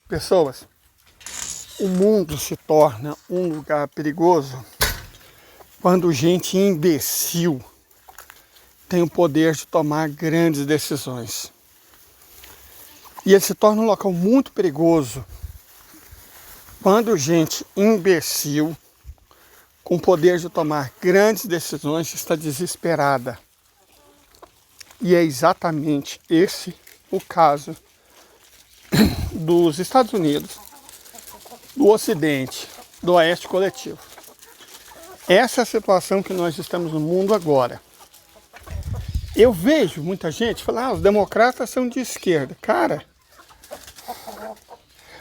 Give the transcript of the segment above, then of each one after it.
Pessoas, o mundo se torna um lugar perigoso quando gente imbecil tem o poder de tomar grandes decisões. E ele se torna um local muito perigoso quando gente imbecil com o poder de tomar grandes decisões está desesperada. E é exatamente esse o caso dos Estados Unidos, do Ocidente, do Oeste coletivo. Essa é a situação que nós estamos no mundo agora. Eu vejo muita gente falar, os democratas são de esquerda. Cara,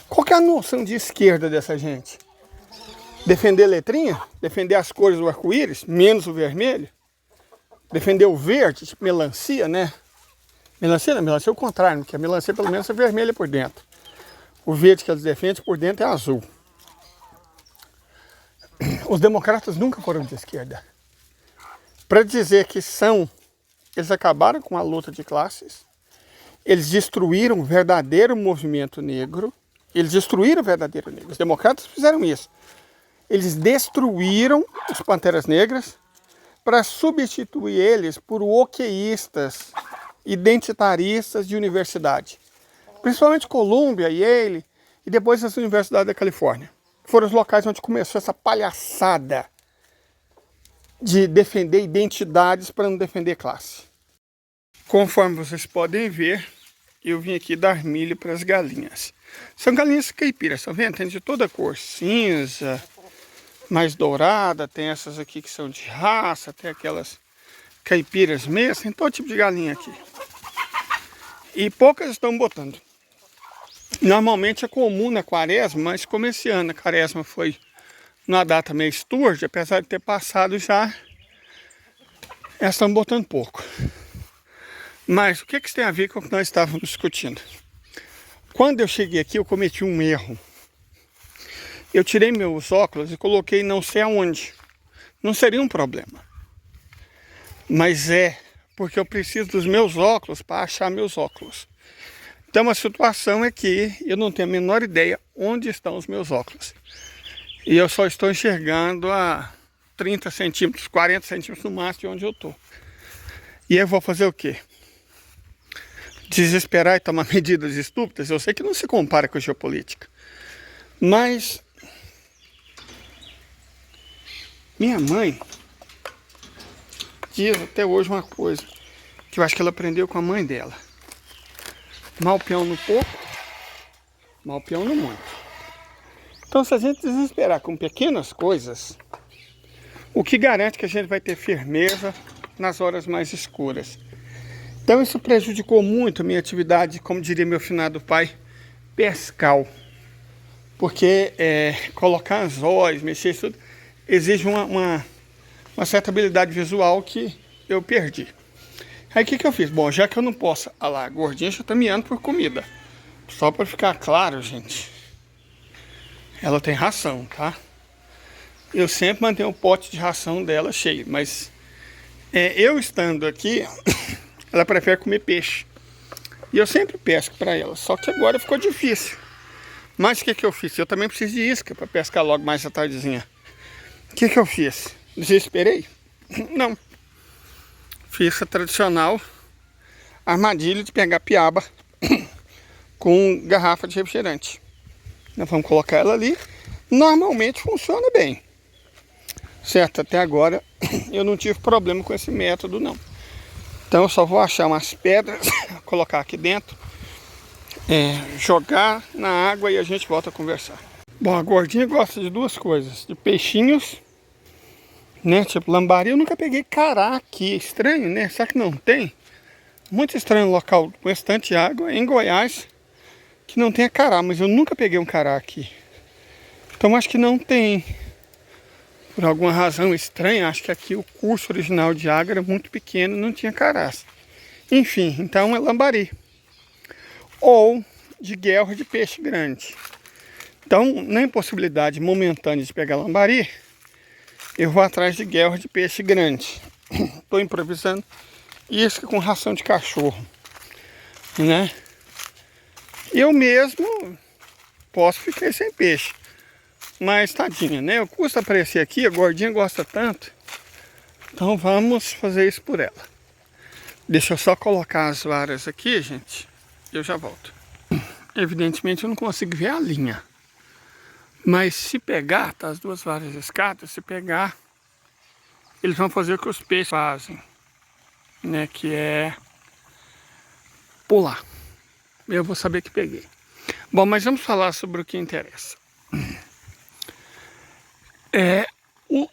qual que é a noção de esquerda dessa gente? Defender letrinha? Defender as cores do arco-íris, menos o vermelho? Defender o verde, tipo melancia, né? Melancia não, melancia é o contrário, porque a melancia pelo menos é vermelha por dentro. O verde que eles defendem por dentro é azul. Os democratas nunca foram de esquerda. Para dizer que são, eles acabaram com a luta de classes, eles destruíram o verdadeiro movimento negro, eles destruíram o verdadeiro negro. Os democratas fizeram isso. Eles destruíram os Panteras Negras para substituir eles por wokeístas, identitaristas de universidade. Principalmente Columbia, Yale e depois as universidades da Califórnia. Foram os locais onde começou essa palhaçada de defender identidades para não defender classe. Conforme vocês podem ver, eu vim aqui dar milho para as galinhas. São galinhas caipiras, estão vendo? Tem de toda cor, cinza, mais dourada, tem essas aqui que são de raça, tem aquelas caipiras mesmo, tem todo tipo de galinha aqui. E poucas estão botando. Normalmente é comum na quaresma, mas como esse ano a quaresma foi numa data meio esturge, apesar de ter passado já, elas estão botando pouco. Mas o que isso tem a ver com o que nós estávamos discutindo? Quando eu cheguei aqui, eu cometi um erro. Eu tirei meus óculos e coloquei não sei aonde. Não seria um problema. Mas é porque eu preciso dos meus óculos para achar meus óculos. Então a situação é que eu não tenho a menor ideia onde estão os meus óculos. E eu só estou enxergando a 30 centímetros, 40 centímetros no máximo de onde eu estou. E eu vou fazer o quê? Desesperar e tomar medidas estúpidas? Eu sei que não se compara com a geopolítica. Mas minha mãe diz até hoje uma coisa que eu acho que ela aprendeu com a mãe dela. Mal peão no pouco, mal peão no muito. Então, se a gente desesperar com pequenas coisas, o que garante que a gente vai ter firmeza nas horas mais escuras? Então, isso prejudicou muito a minha atividade, como diria meu finado pai, pescal. Porque colocar anzóis, mexer isso tudo, exige uma certa habilidade visual que eu perdi. Aí o que eu fiz? Bom, já que eu não posso... Olha lá, a gordinha já tá miando por comida. Só para ficar claro, gente. Ela tem ração, tá? Eu sempre mantenho o pote de ração dela cheio. Mas eu estando aqui, ela prefere comer peixe. E eu sempre pesco para ela. Só que agora ficou difícil. Mas o que eu fiz? Eu também preciso de isca para pescar logo mais à tardezinha. O que eu fiz? Desesperei? Não. Fiz a tradicional armadilha de pegar piaba com garrafa de refrigerante. Nós vamos colocar ela ali. Normalmente funciona bem. Certo? Até agora eu não tive problema com esse método, não. Então eu só vou achar umas pedras, colocar aqui dentro, jogar na água e a gente volta a conversar. Bom, a gordinha gosta de duas coisas. De peixinhos, né? Tipo lambari. Eu nunca peguei cará aqui. Estranho, né? Será que não tem? Muito estranho o local com bastante água em Goiás que não tenha cará, mas eu nunca peguei um cará aqui. Então acho que não tem. Por alguma razão estranha, acho que aqui o curso original de água era muito pequeno, não tinha carás. Enfim, então é lambari. Ou de guelra de peixe grande. Então, na impossibilidade momentânea de pegar lambari, eu vou atrás de guelra de peixe grande. Estou improvisando isca com ração de cachorro, né? Eu mesmo posso ficar sem peixe, mas tadinha, né? Custa aparecer aqui, a gordinha gosta tanto, então vamos fazer isso por ela. Deixa eu só colocar as varas aqui, gente, e eu já volto. Evidentemente eu não consigo ver a linha, mas se pegar, tá as duas varas escadas, se pegar, eles vão fazer o que os peixes fazem, né? Que é pular. Eu vou saber que peguei. Bom, mas vamos falar sobre o que interessa.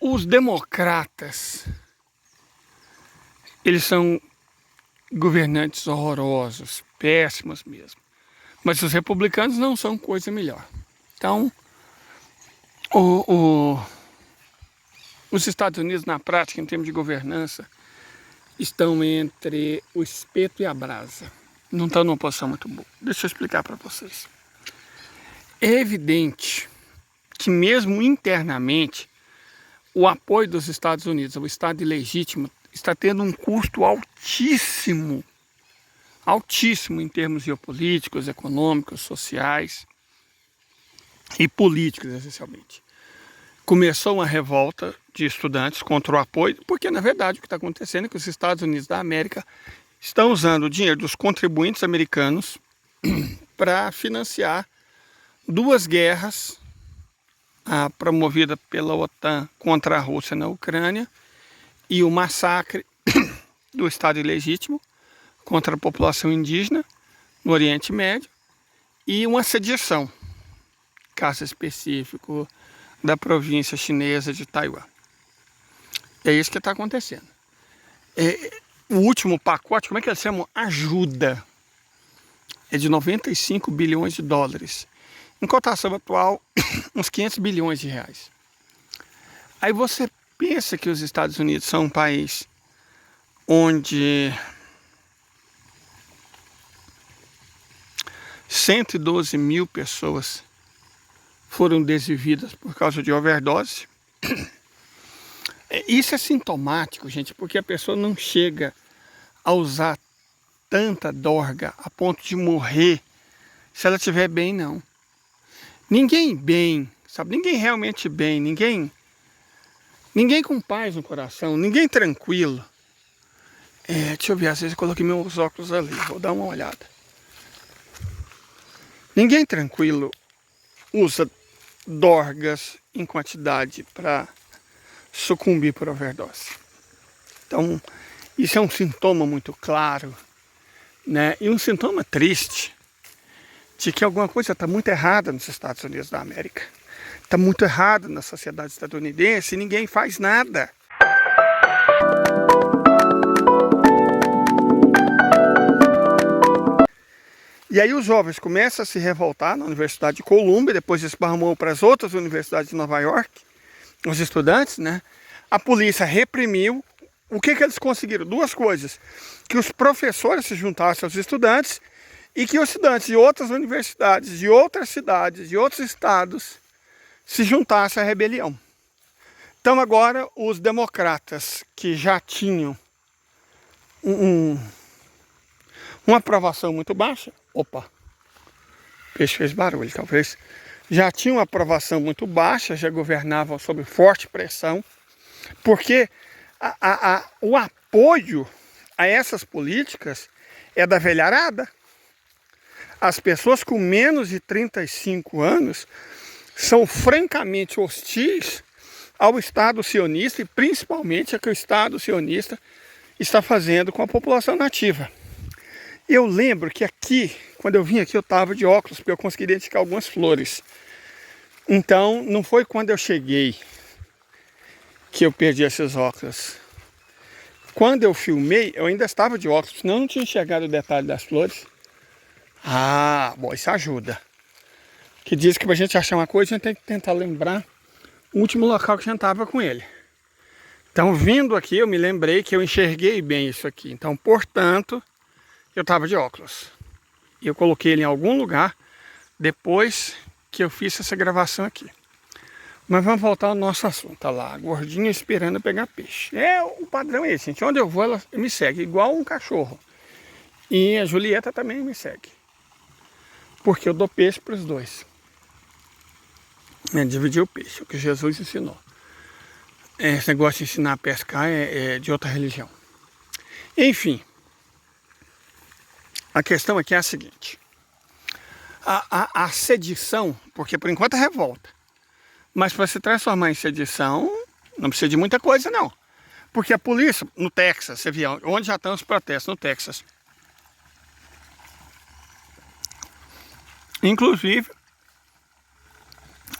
Os democratas, eles são governantes horrorosos, péssimos mesmo. Mas os republicanos não são coisa melhor. Então, os Estados Unidos, na prática, em termos de governança, estão entre o espeto e a brasa. Não estão numa posição muito boa. Deixa eu explicar para vocês. É evidente que mesmo internamente, o apoio dos Estados Unidos ao Estado ilegítimo está tendo um custo altíssimo, altíssimo em termos geopolíticos, econômicos, sociais e políticos, essencialmente. Começou uma revolta de estudantes contra o apoio, porque na verdade o que está acontecendo é que os Estados Unidos da América estão usando o dinheiro dos contribuintes americanos para financiar duas guerras promovidas pela OTAN contra a Rússia na Ucrânia e o massacre do Estado ilegítimo contra a população indígena no Oriente Médio e uma sediação, caso específico, da província chinesa de Taiwan. É isso que está acontecendo. O último pacote, como é que eles chamam? Ajuda. É de 95 bilhões de dólares. Em cotação atual, uns 500 bilhões de reais. Aí você pensa que os Estados Unidos são um país onde 112 mil pessoas foram desvividas por causa de overdose. Isso é sintomático, gente, porque a pessoa não chega a usar tanta dorga a ponto de morrer se ela estiver bem, não. Ninguém bem, sabe? Ninguém realmente bem, ninguém com paz no coração, ninguém tranquilo. Deixa eu ver, às vezes eu coloquei meus óculos ali, vou dar uma olhada. Ninguém tranquilo usa dorgas em quantidade para sucumbir por overdose. Então, isso é um sintoma muito claro, né? E um sintoma triste de que alguma coisa está muito errada nos Estados Unidos da América. Está muito errado na sociedade estadunidense e ninguém faz nada. E aí os jovens começam a se revoltar na Universidade de Columbia, depois esparramou para as outras universidades de Nova York, os estudantes, né? A polícia reprimiu. O que eles conseguiram? Duas coisas. Que os professores se juntassem aos estudantes e que os estudantes de outras universidades, de outras cidades, de outros estados, se juntassem à rebelião. Então agora os democratas que já tinham uma aprovação muito baixa, opa, o peixe fez barulho, talvez, já tinham uma aprovação muito baixa, já governavam sob forte pressão, porque o apoio a essas políticas é da velharada. As pessoas com menos de 35 anos são francamente hostis ao Estado sionista e principalmente ao que o Estado sionista está fazendo com a população nativa. Eu lembro que aqui, quando eu vim aqui, eu estava de óculos, porque eu consegui identificar algumas flores. Então, não foi quando eu cheguei que eu perdi esses óculos. Quando eu filmei, eu ainda estava de óculos, senão eu não tinha enxergado o detalhe das flores. Ah, bom, isso ajuda. Que diz que para a gente achar uma coisa, a gente tem que tentar lembrar o último local que a gente estava com ele. Então, vindo aqui, eu me lembrei que eu enxerguei bem isso aqui. Então, portanto, eu estava de óculos. E eu coloquei ele em algum lugar depois que eu fiz essa gravação aqui. Mas vamos voltar ao nosso assunto. Tá lá, a gordinha esperando eu pegar peixe. O padrão é esse, gente. Onde eu vou, ela me segue, igual um cachorro. E a Julieta também me segue. Porque eu dou peixe para os dois. Dividir o peixe, o que Jesus ensinou. Esse negócio de ensinar a pescar é de outra religião. Enfim, a questão aqui é a seguinte. A sedição, porque por enquanto é revolta. Mas para se transformar em sedição, não precisa de muita coisa, não. Porque a polícia, no Texas, você viu onde já estão os protestos, no Texas. Inclusive,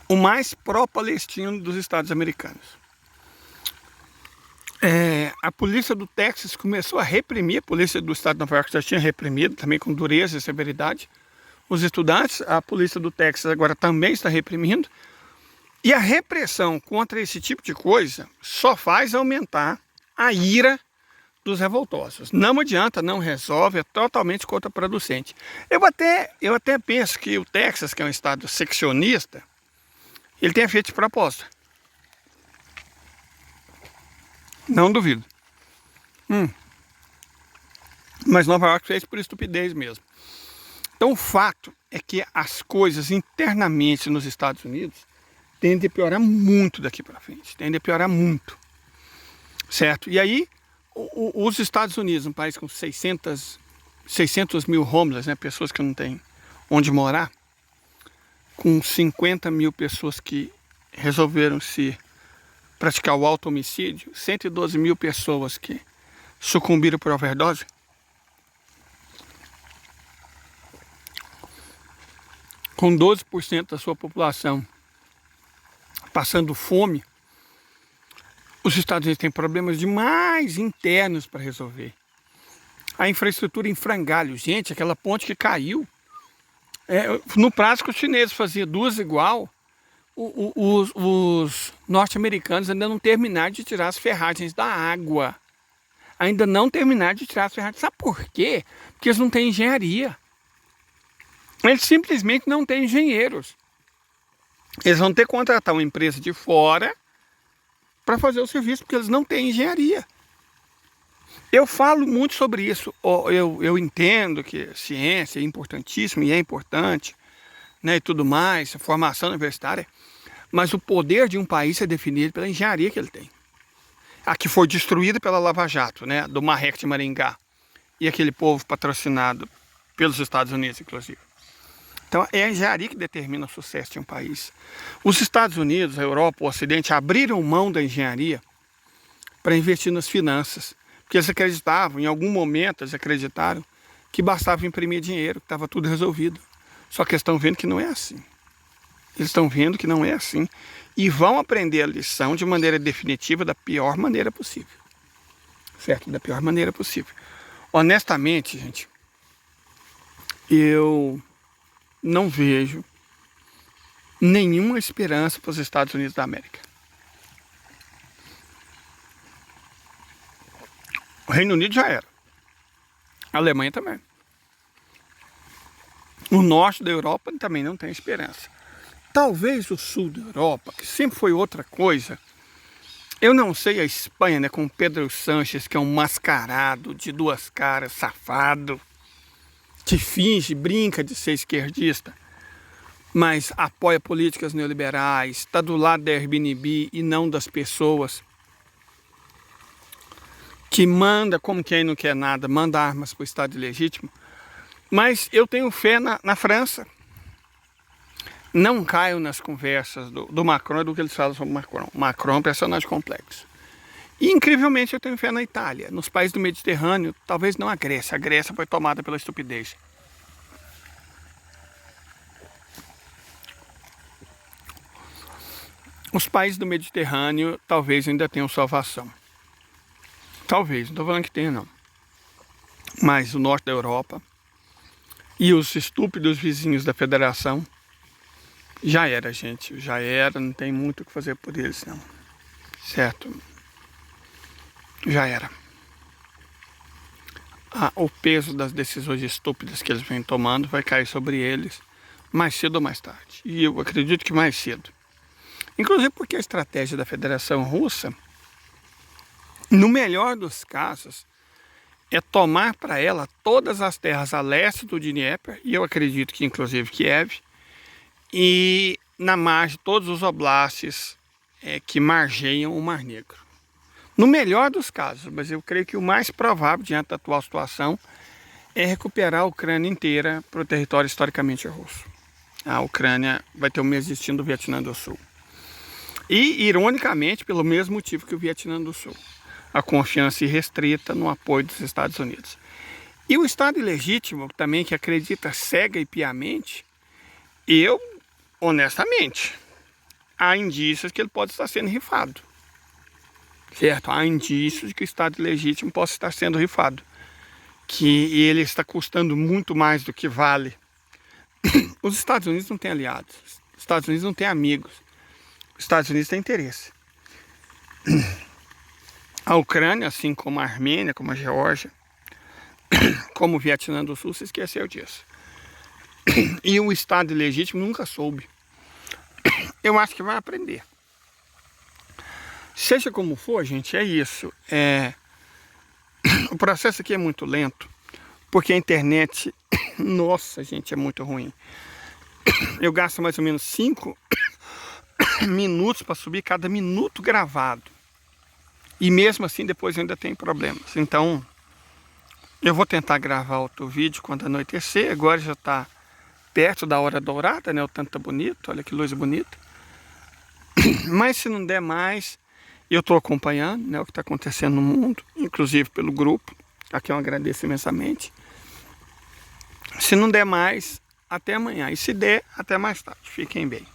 o mais pró-palestino dos Estados americanos. A polícia do Texas começou a reprimir, a polícia do estado de Nova York já tinha reprimido, também com dureza e severidade, os estudantes. A polícia do Texas agora também está reprimindo. E a repressão contra esse tipo de coisa só faz aumentar a ira dos revoltosos. Não adianta, não resolve, é totalmente contraproducente. Eu até penso que o Texas, que é um estado seccionista, ele tenha feito de propósito. Não duvido. Mas Nova York fez por estupidez mesmo. Então o fato é que as coisas internamente nos Estados Unidos tendem a piorar muito daqui para frente. Tendem a piorar muito. Certo? E aí, os Estados Unidos, um país com 600 mil homeless, né, pessoas que não têm onde morar, com 50 mil pessoas que resolveram se praticar o auto-homicídio, 112 mil pessoas que sucumbiram por overdose, com 12% da sua população passando fome, os Estados Unidos têm problemas demais internos para resolver. A infraestrutura em frangalhos, gente, aquela ponte que caiu, no prazo que os chineses faziam duas igual, os norte-americanos ainda não terminaram de tirar as ferragens da água. Ainda não terminaram de tirar as ferragens. Sabe por quê? Porque eles não têm engenharia. Eles simplesmente não têm engenheiros. Eles vão ter que contratar uma empresa de fora para fazer o serviço, porque eles não têm engenharia. Eu falo muito sobre isso. Eu entendo que ciência é importantíssima e é importante, né, e tudo mais, a formação universitária, mas o poder de um país é definido pela engenharia que ele tem. A que foi destruída pela Lava Jato, né, do Marreco de Maringá, e aquele povo patrocinado pelos Estados Unidos, inclusive. Então é a engenharia que determina o sucesso de um país. Os Estados Unidos, a Europa, o Ocidente abriram mão da engenharia para investir nas finanças, porque eles acreditavam, em algum momento eles acreditaram que bastava imprimir dinheiro, que estava tudo resolvido. Só que eles estão vendo que não é assim. Eles estão vendo que não é assim e vão aprender a lição de maneira definitiva da pior maneira possível. Certo? Da pior maneira possível. Honestamente, gente, eu não vejo nenhuma esperança para os Estados Unidos da América. O Reino Unido já era. A Alemanha também. O norte da Europa também não tem esperança. Talvez o sul da Europa, que sempre foi outra coisa. Eu não sei a Espanha, né, com Pedro Sánchez, que é um mascarado de duas caras, safado, que finge, brinca de ser esquerdista, mas apoia políticas neoliberais, está do lado da Airbnb e não das pessoas, que manda, como quem não quer nada, manda armas para o Estado ilegítimo. Mas eu tenho fé na França. Não caio nas conversas do Macron e do que eles falam sobre o Macron. Macron é um personagem complexo. E, incrivelmente, eu tenho fé na Itália. Nos países do Mediterrâneo, talvez não a Grécia. A Grécia foi tomada pela estupidez. Os países do Mediterrâneo talvez ainda tenham salvação. Talvez, não estou falando que tenha, não. Mas o norte da Europa e os estúpidos vizinhos da Federação, já era, gente. Já era, não tem muito o que fazer por eles, não. Certo? Já era. O peso das decisões estúpidas que eles vêm tomando vai cair sobre eles mais cedo ou mais tarde. E eu acredito que mais cedo. Inclusive porque a estratégia da Federação Russa, no melhor dos casos, é tomar para ela todas as terras a leste do Dnieper, e eu acredito que inclusive Kiev, e na margem todos os oblastes que margeiam o Mar Negro. No melhor dos casos, mas eu creio que o mais provável diante da atual situação é recuperar a Ucrânia inteira para o território historicamente russo. A Ucrânia vai ter o mesmo destino do Vietnã do Sul. E, ironicamente, pelo mesmo motivo que o Vietnã do Sul. A confiança irrestrita no apoio dos Estados Unidos. E o Estado ilegítimo também, que acredita cega e piamente, eu, honestamente, há indícios que ele pode estar sendo rifado. Certo? Há indícios de que o Estado ilegítimo possa estar sendo rifado. Que ele está custando muito mais do que vale. Os Estados Unidos não têm aliados. Os Estados Unidos não têm amigos. Os Estados Unidos têm interesse. A Ucrânia, assim como a Armênia, como a Geórgia, como o Vietnã do Sul, se esqueceu disso. E o Estado ilegítimo nunca soube. Eu acho que vai aprender. Seja como for, gente, é isso. O processo aqui é muito lento, porque a internet, nossa, gente, é muito ruim. Eu gasto mais ou menos 5 minutos para subir cada minuto gravado. E mesmo assim, depois eu ainda tenho problemas. Então, eu vou tentar gravar outro vídeo quando anoitecer. Agora já está perto da hora dourada, né? O tanto tá bonito, olha que luz bonita. Mas se não der mais, eu estou acompanhando, né, o que está acontecendo no mundo, inclusive pelo grupo. Aqui eu agradeço imensamente. Se não der mais, até amanhã. E se der, até mais tarde. Fiquem bem.